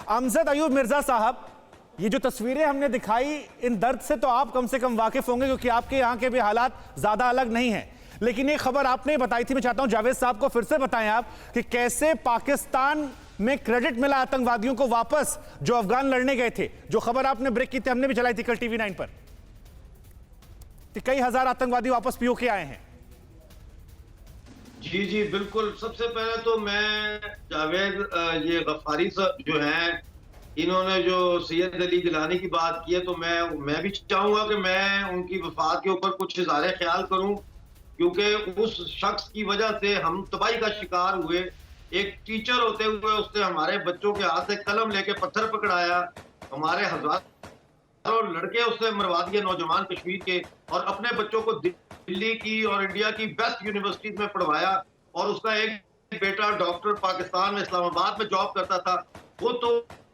अमजद अयूब मिर्जा साहब, ये जो तस्वीरें हमने दिखाई, इन दर्द से तो आप कम से कम वाकिफ होंगे क्योंकि आपके यहाँ के भी हालात ज्यादा अलग नहीं हैं। लेकिन एक खबर आपने बताई थी, मैं चाहता हूं जावेद साहब को फिर से बताएं आप कि कैसे पाकिस्तान में क्रेडिट मिला आतंकवादियों को वापस जो अफगान लड़ने गए थे। जो खबर आपने ब्रेक की थी, हमने भी चलाई थी कल टीवी 9 पर कि कई हजार आतंकवादी वापस पीओके आए हैं। जी जी बिल्कुल। सबसे पहले तो मैं जावेद ये गफ्फारी साहब जो हैं, इन्होंने जो सैयद अली गिलानी की बात की है, तो मैं भी चाहूंगा कि मैं उनकी वफात के ऊपर कुछ इज़हार ख्याल करूं, क्योंकि उस शख्स की वजह से हम तबाही का शिकार हुए। एक टीचर होते हुए उसने हमारे बच्चों के हाथ से कलम लेके पत्थर पकड़ाया, हमारे हजारों लड़के उसने मरवा दिए, नौजवान कश्मीर के, और अपने बच्चों को दिल्ली की और इंडिया की बेस्ट यूनिवर्सिटीज में पढ़वाया। और उसका एक बेटा डॉक्टर पाकिस्तान में इस्लामाबाद में जॉब करता था। वो तो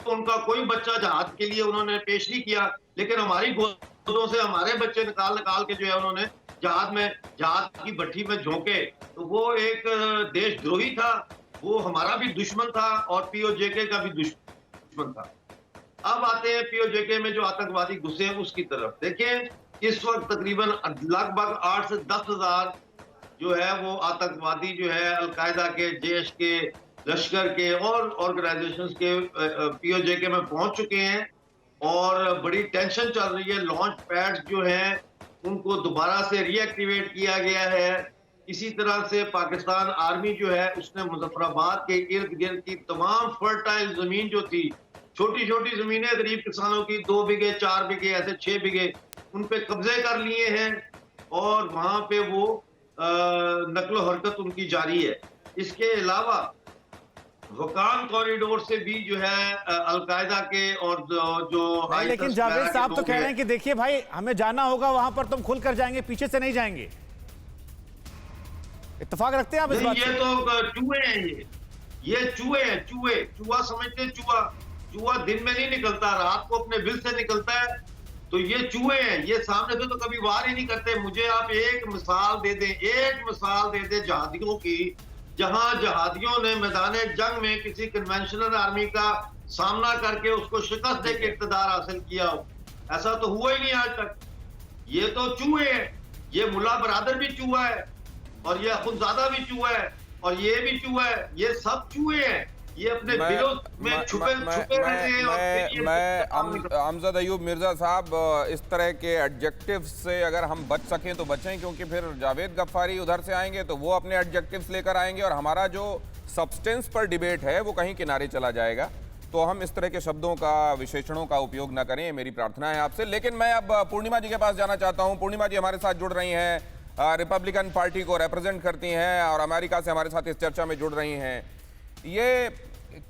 उनका कोई बच्चा जहाज के लिए उन्होंने पेश नहीं किया, लेकिन हमारी गोदों से हमारे बच्चे निकाल निकाल के जो है उन्होंने जहाज की भट्टी में झोंके। तो वो एक देशद्रोही था, वो हमारा भी दुश्मन था और पीओजेके का भी दुश्मन था। अब आते हैं पीओजेके में जो आतंकवादी घुसे हैं उसकी तरफ। देखिए, इस वक्त तकरीबन लगभग 8 से 10 हजार जो है वो आतंकवादी जो है अलकायदा के, जैश के, लश्कर के और ऑर्गेनाइजेशंस के पीओजेके में पहुंच चुके हैं और बड़ी टेंशन चल रही है। लॉन्च पैड्स जो हैं उनको दोबारा से रीएक्टिवेट किया गया है। इसी तरह से पाकिस्तान आर्मी जो है उसने मुजफ्फराबाद के इर्द गिर्द की तमाम फर्टाइल जमीन जो थी, छोटी छोटी जमीनें गरीब किसानों की 2 बीघे 4 बीघे ऐसे 6 बीघे, उन पे कब्जे कर लिए हैं और वहां पे वो नकलो हरकत उनकी जारी है। इसके अलावा वकान कॉरिडोर से भी जो है अलकायदा के और जो लेकिन जावेद साहब तो कह रहे हैं कि देखिए भाई, हमें जाना होगा वहां पर, तुम खुल कर जाएंगे, पीछे से नहीं जाएंगे। इत्तेफाक रखते हैं आप इस बात ये तो चूहे हैं, ये चूहे हैं, चूहा समझते हैं। चूहा दिन में नहीं निकलता, रात को अपने बिल से निकलता है। तो ये चूहे हैं, ये सामने से तो कभी वार ही नहीं करते। मुझे आप एक मिसाल दे दें जहादियों की, जहां जहादियों ने मैदान जंग में किसी कन्वेंशनल आर्मी का सामना करके उसको शिकस्त देके इक़्तिदार हासिल किया हो। ऐसा तो हुआ ही नहीं आज तक। ये तो चूहे हैं, ये मुल्ला बरादर भी चूहा है और ये अखुनज़ादा भी चूहा है और ये भी चूहा है। ये सब चूहे हैं, ये अपने बिलों में छुपे रहते हैं। मैं अमजद अयूब मिर्जा साहब, इस तरह के एडजेक्टिव से अगर हम बच सकें तो बचें, क्योंकि फिर जावेद गफ्फारी उधर से आएंगे तो वो अपने एडजेक्टिव्स लेकर आएंगे और हमारा जो सब्सटेंस पर डिबेट है वो कहीं किनारे चला जाएगा। तो हम इस तरह के शब्दों का, विशेषणों का उपयोग ना करें, मेरी प्रार्थना है आपसे। लेकिन मैं अब पूर्णिमा जी के पास जाना चाहता हूँ। पूर्णिमा जी हमारे साथ जुड़ रही हैं, रिपब्लिकन पार्टी को रिप्रेजेंट करती हैं और अमेरिका से हमारे साथ इस चर्चा में जुड़ रही हैं। ये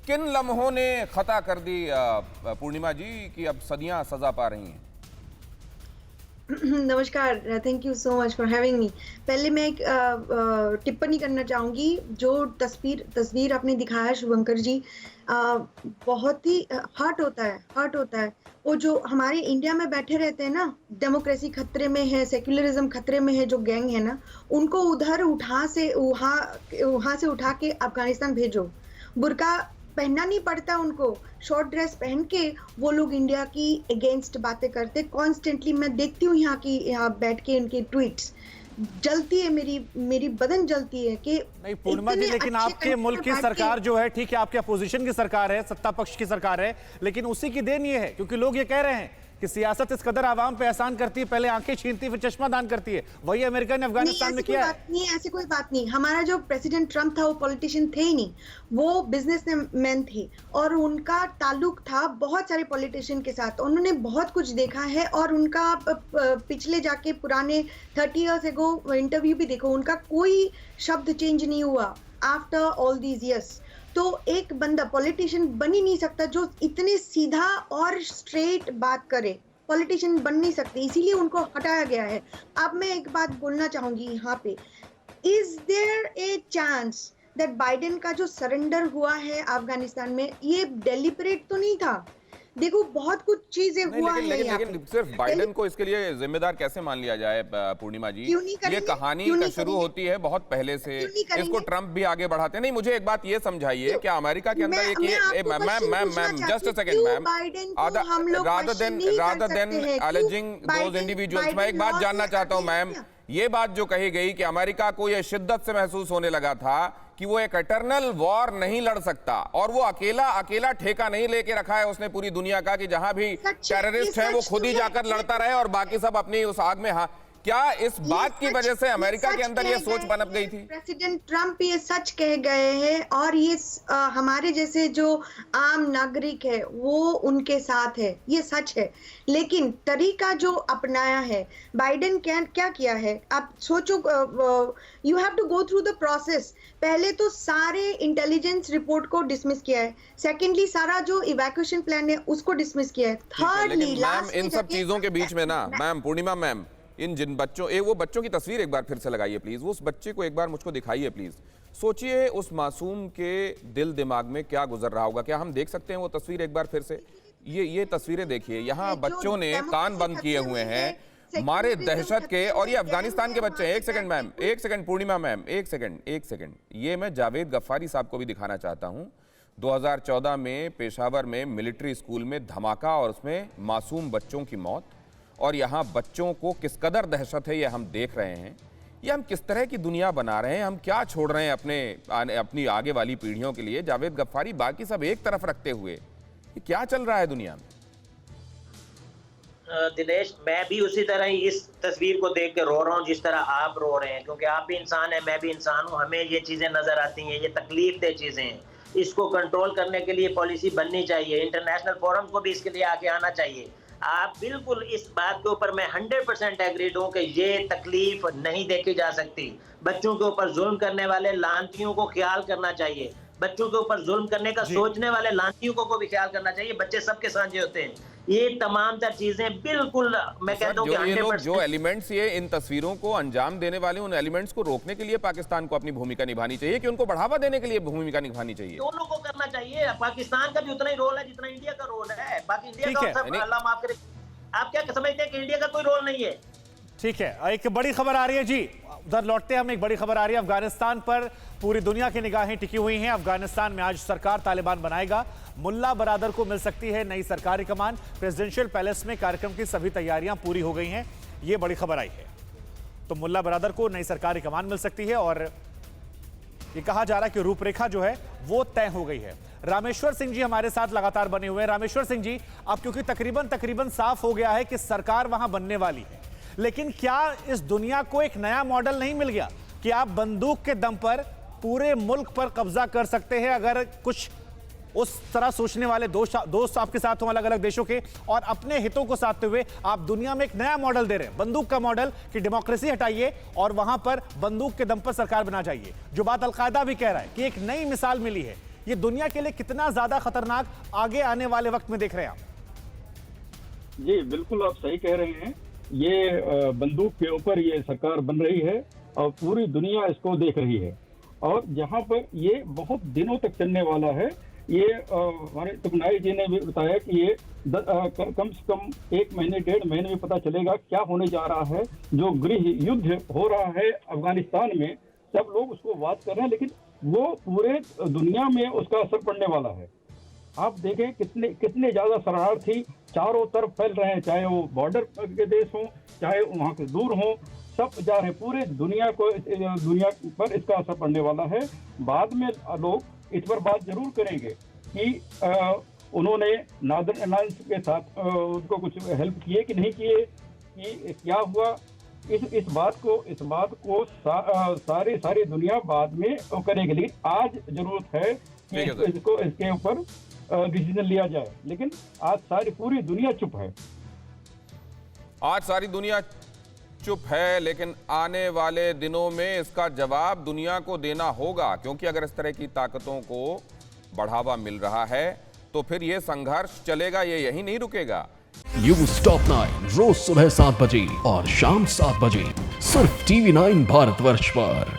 किन लम्हों ने खता कर दी पूर्णिमा जी कि अब सदियां सजा पा रही हैं? नमस्कार, thank you so much for having me. पहले मैं एक टिप्पणी करना चाहूंगी। जो तस्वीर आपने दिखाया शुभंकर जी, बहुत ही हर्ट होता है। वो जो हमारे इंडिया में बैठे रहते हैं ना, डेमोक्रेसी खतरे में है, सेक्युलरिज्म खतरे में है, जो गैंग है ना, उनको उधर वहां से उठा के अफगानिस्तान भेजो। बुर्का पहनना नहीं पड़ता उनको, शॉर्ट ड्रेस पहन के वो लोग इंडिया की अगेंस्ट बातें करते कॉन्स्टेंटली। मैं देखती हूँ यहाँ बैठ के इनके ट्वीट्स, जलती है मेरी बदन जलती है कि नहीं पूर्णिमा जी, लेकिन आपके मुल्क की सरकार जो है, ठीक है आपके अपोजिशन की सरकार है, सत्ता पक्ष की सरकार है, लेकिन उसी की देन ये है क्योंकि लोग ये कह रहे हैं कि सियासत इस कदर आवाम पे एहसान करती है, पहले आंखें छीनती है फिर चश्मा दान करती है। वही अमेरिका ने अफगानिस्तान में किया है। ऐसी कोई बात नहीं। हमारा जो प्रेसिडेंट ट्रम्प था वो पॉलिटिशियन थे ही नहीं, वो बिजनेसमैन थे और उनका ताल्लुक था बहुत सारे पॉलिटिशियन के साथ। उन्होंने बहुत कुछ देखा है और उनका पिछले जाके पुराने 30 इयर्स एगो इंटरव्यू भी देखो, उनका कोई शब्द चेंज नहीं हुआ आफ्टर ऑल दीज इयर्स। तो एक बंदा पॉलिटिशियन बन ही नहीं सकता जो इतने सीधा और स्ट्रेट बात करे, पॉलिटिशियन बन नहीं सकते, इसीलिए उनको हटाया गया है। अब मैं एक बात बोलना चाहूंगी यहाँ पे, is there a chance that Biden का जो सरेंडर हुआ है अफगानिस्तान में, ये डेलिबरेट तो नहीं था? देखो बहुत कुछ चीजें हुआ है यहाँ पे। लेकिन सिर्फ बाइडेन को इसके लिए जिम्मेदार कैसे मान लिया जाए पूर्णिमा जी? क्यों नहीं करेंगे? ये कहानी क्यों नहीं शुरू करेंगे? होती है बहुत पहले से, क्यों नहीं करेंगे? इसको ट्रंप भी आगे बढ़ाते हैं। नहीं, मुझे एक बात ये समझाइए, क्या अमेरिका के अंदर ma'am just a second ma'am, rather than aliasing those individuals, मैं एक बात जानना चाहता हूं मैम, ये बात जो कही गई कि अमेरिका को ये शिद्दत से महसूस होने लगा था कि वो एक एटर्नल वॉर नहीं लड़ सकता और वो अकेला ठेका नहीं लेके रखा है उसने पूरी दुनिया का कि जहां भी टेररिस्ट है वो खुद ही जाकर लड़ता रहे और बाकी सब अपनी उस आग में, हाँ, क्या इस बात की वजह से अमेरिका के अंदर ये सोच पनप गई थी? प्रेसिडेंट ट्रंप ये सच कह गए हैं और ये हमारे जैसे जो आम नागरिक है वो उनके साथ है, ये सच है। लेकिन तरीका जो अपनाया है बाइडेन क्या किया है, आप सोचो, you have to go through the process. पहले तो सारे इंटेलिजेंस रिपोर्ट को डिसमिस किया है, सेकेंडली सारा जो इवैक्यूएशन प्लान है उसको डिसमिस किया है, थर्डली मैम इन सब चीजों के बीच में ना मैम, पूर्णिमा मैम, इन जिन बच्चों, वो बच्चों की तस्वीर एक बार फिर से लगाइए प्लीज, वो उस बच्चे को एक बार मुझको दिखाइए प्लीज। सोचिए उस मासूम के दिल दिमाग में क्या गुजर रहा होगा। क्या हम देख सकते हैं वो तस्वीर एक बार फिर से? ये तस्वीरें देखिए, यहाँ बच्चों ने कान बंद किए हुए हैं मारे दहशत के, और ये अफगानिस्तान के बच्चे हैं। एक सेकंड मैम, एक सेकंड पूर्णिमा मैम, एक सेकंड, ये मैं जावेद गफ्फारी साहब को भी दिखाना चाहता हूँ। 2014 में पेशावर में मिलिट्री स्कूल में धमाका और उसमें मासूम बच्चों की मौत, और यहाँ बच्चों को किस कदर दहशत है ये हम देख रहे हैं। ये हम किस तरह की दुनिया बना रहे हैं, हम क्या छोड़ रहे हैं अपनी आगे वाली पीढ़ियों के लिए? जावेद गफ्फारी, बाकी सब एक तरफ रखते हुए ये क्या चल रहा है दुनिया में? दिनेश, मैं भी उसी तरह ही इस तस्वीर को देख के रो रहा हूँ जिस तरह आप रो रहे हैं, क्योंकि आप भी इंसान हैं, मैं भी इंसान हूँ, हमें ये चीजें नजर आती हैं, ये तकलीफ दे चीजें हैं। इसको कंट्रोल करने के लिए पॉलिसी बननी चाहिए, इंटरनेशनल फोरम को भी इसके लिए आगे आना चाहिए। आप बिल्कुल इस बात के ऊपर मैं 100% एग्रीड हूँ कि ये तकलीफ नहीं देखी जा सकती। बच्चों के ऊपर जुल्म करने वाले लानतियों को ख्याल करना चाहिए, बच्चों के ऊपर जुल्म करने का सोचने वाले लानतियों को भी ख्याल करना चाहिए। बच्चे सबके साझे होते हैं, ये तमाम तर चीजें बिल्कुल मैं कहता हूँ कि 100% जो एलिमेंट्स ये इन तस्वीरों को अंजाम देने वाले, उन एलिमेंट्स को रोकने के लिए पाकिस्तान को अपनी भूमिका निभानी चाहिए कि उनको बढ़ावा देने के लिए भूमिका निभानी चाहिए? दोनों को करना चाहिए। पाकिस्तान का भी उतना ही रोल है जितना इंडिया का रोल है। बाकी इंडिया का सब अल्लाह माफ करे, आप क्या समझते हैं कि इंडिया का कोई रोल नहीं है? ठीक है, एक बड़ी खबर आ रही है जी, उधर लौटते हैं हम। एक बड़ी खबर आ रही है अफगानिस्तान पर, पूरी दुनिया की निगाहें टिकी हुई हैं। अफगानिस्तान में आज सरकार तालिबान बनाएगा, मुल्ला बरादर को मिल सकती है नई सरकारी कमान। प्रेसिडेंशियल पैलेस में कार्यक्रम की सभी तैयारियां पूरी हो गई हैं, ये बड़ी खबर आई है। तो मुल्ला बरादर को नई सरकारी कमान मिल सकती है और ये कहा जा रहा है कि रूपरेखा जो है वो तय हो गई है। रामेश्वर सिंह जी हमारे साथ लगातार बने हुए हैं। रामेश्वर सिंह जी, अब क्योंकि तकरीबन साफ हो गया है कि सरकार वहां बनने वाली है, लेकिन क्या इस दुनिया को एक नया मॉडल नहीं मिल गया कि आप बंदूक के दम पर पूरे मुल्क पर कब्जा कर सकते हैं अगर कुछ उस तरह सोचने वाले दोस्त आपके साथ हों अलग अलग देशों के, और अपने हितों को साधते हुए आप दुनिया में एक नया मॉडल दे रहे हैं, बंदूक का मॉडल कि डेमोक्रेसी हटाइए और वहां पर बंदूक के दम पर सरकार बना जाइए, जो बात अलकायदा भी कह रहा है कि एक नई मिसाल मिली है। ये दुनिया के लिए कितना ज्यादा खतरनाक आगे आने वाले वक्त में देख रहे हैं आप? जी बिल्कुल, आप सही कह रहे हैं। ये बंदूक के ऊपर ये सरकार बन रही है और पूरी दुनिया इसको देख रही है, और जहां पर ये बहुत दिनों तक चलने वाला है। ये हमारे टुकनाई जी ने भी बताया कि ये कम से कम 1 महीने 1.5 महीने में पता चलेगा क्या होने जा रहा है। जो गृह युद्ध हो रहा है अफगानिस्तान में, सब लोग उसको बात कर रहे हैं, लेकिन वो पूरे दुनिया में उसका असर पड़ने वाला है। आप देखें कितने ज्यादा शरणार्थी चारों तरफ फैल रहे हैं, चाहे वो बॉर्डर के देश हों, चाहे वहाँ के दूर हों, सब जा रहे हैं। पूरे दुनिया पर इसका असर पड़ने वाला है। बाद में लोग इस पर बात जरूर करेंगे कि उन्होंने नॉर्दर्न अलायंस के साथ उनको कुछ हेल्प किए कि नहीं किए, कि क्या हुआ। इस बात को सारी दुनिया बाद में करेगी, लेकिन आज जरूरत है कि इसके ऊपर डिसीजन लिया जाए। लेकिन आज पूरी दुनिया चुप है। आज सारी दुनिया चुप है, लेकिन आने वाले दिनों में इसका जवाब दुनिया को देना होगा, क्योंकि अगर इस तरह की ताकतों को बढ़ावा मिल रहा है तो फिर यह संघर्ष चलेगा, ये यही नहीं रुकेगा। न्यूज़ टॉप 9 रोज सुबह 7 बजे और शाम 7 बजे सिर्फ TV9 भारतवर्ष पर।